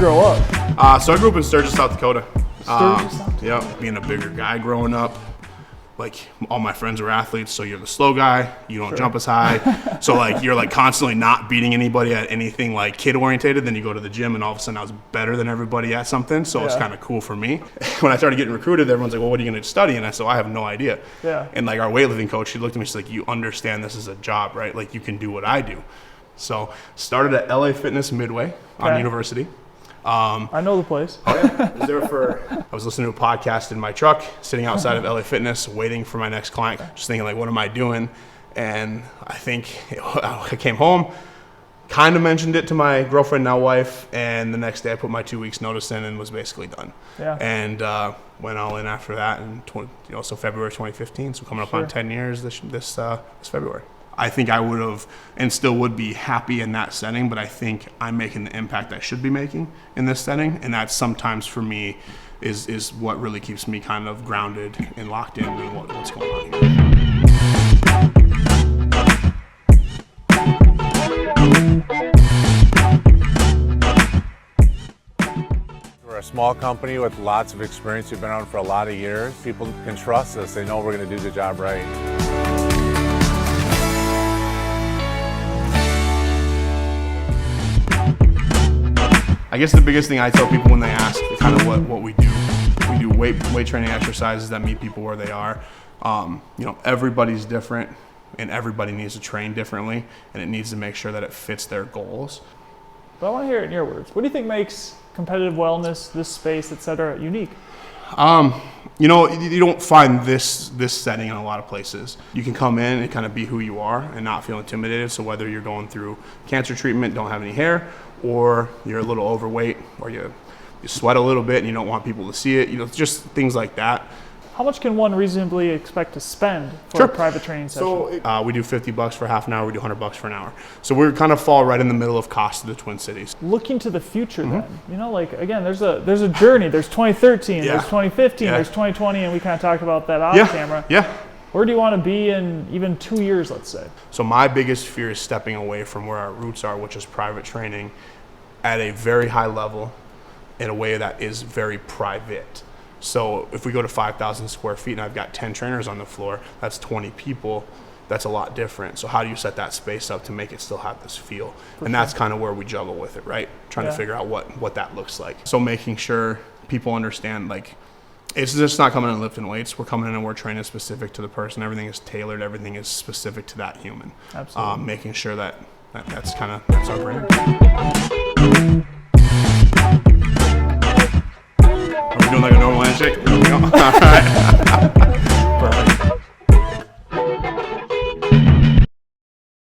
grow up? So I grew up in Sturgis, South Dakota. Sturgis, South Dakota? Yeah, being a bigger guy growing up. Like, all my friends are athletes, so you're the slow guy, you don't jump as high. So, like, you're, like, constantly not beating anybody at anything, like, kid-orientated. Then you go to the gym, and all of a sudden I was better than everybody at something, so it's kind of cool for me. When I started getting recruited, everyone's like, well, what are you going to study? And I said, well, I have no idea. Yeah. And, like, our weightlifting coach, she looked at me, she's like, you understand this is a job, right? Like, you can do what I do. So, started at LA Fitness Midway on University. I know the place. I was listening to a podcast in my truck, sitting outside of LA Fitness, waiting for my next client, just thinking, like, what am I doing? And I think I came home, kind of mentioned it to my girlfriend, now wife, and the next day I put my 2 weeks notice in and was basically done. Yeah. And went all in after that, and so February 2015, so coming up on 10 years this February. I think I would have and still would be happy in that setting, but I think I'm making the impact I should be making in this setting, and that sometimes for me is what really keeps me kind of grounded and locked in and what's going on here. We're a small company with lots of experience. We've been around for a lot of years. People can trust us. They know we're going to do the job right. I guess the biggest thing I tell people when they ask kind of what we do weight training exercises that meet people where they are. Everybody's different and everybody needs to train differently, and it needs to make sure that it fits their goals. But I want to hear it in your words. What do you think makes competitive wellness, this space, et cetera, unique? You don't find this setting in a lot of places. You can come in and kind of be who you are and not feel intimidated. So whether you're going through cancer treatment, don't have any hair, or you're a little overweight, or you sweat a little bit and you don't want people to see it, just things like that. How much can one reasonably expect to spend for a private training session? So we do $50 for half an hour, we do $100 for an hour. So we kind of fall right in the middle of cost of the Twin Cities. Looking to the future then, again, there's a journey. There's 2013, there's 2015, there's 2020, and we kind of talked about that off camera. Yeah. Where do you want to be in even 2 years, let's say? So my biggest fear is stepping away from where our roots are, which is private training at a very high level in a way that is very private. So if we go to 5,000 square feet and I've got 10 trainers on the floor, that's 20 people. That's a lot different. So how do you set that space up to make it still have this feel? And that's kind of where we juggle with it, right? Trying to figure out what that looks like. So making sure people understand, like, it's just not coming in and lifting weights. We're coming in and we're training specific to the person. Everything is tailored. Everything is specific to that human. Absolutely. Making sure that's our brand.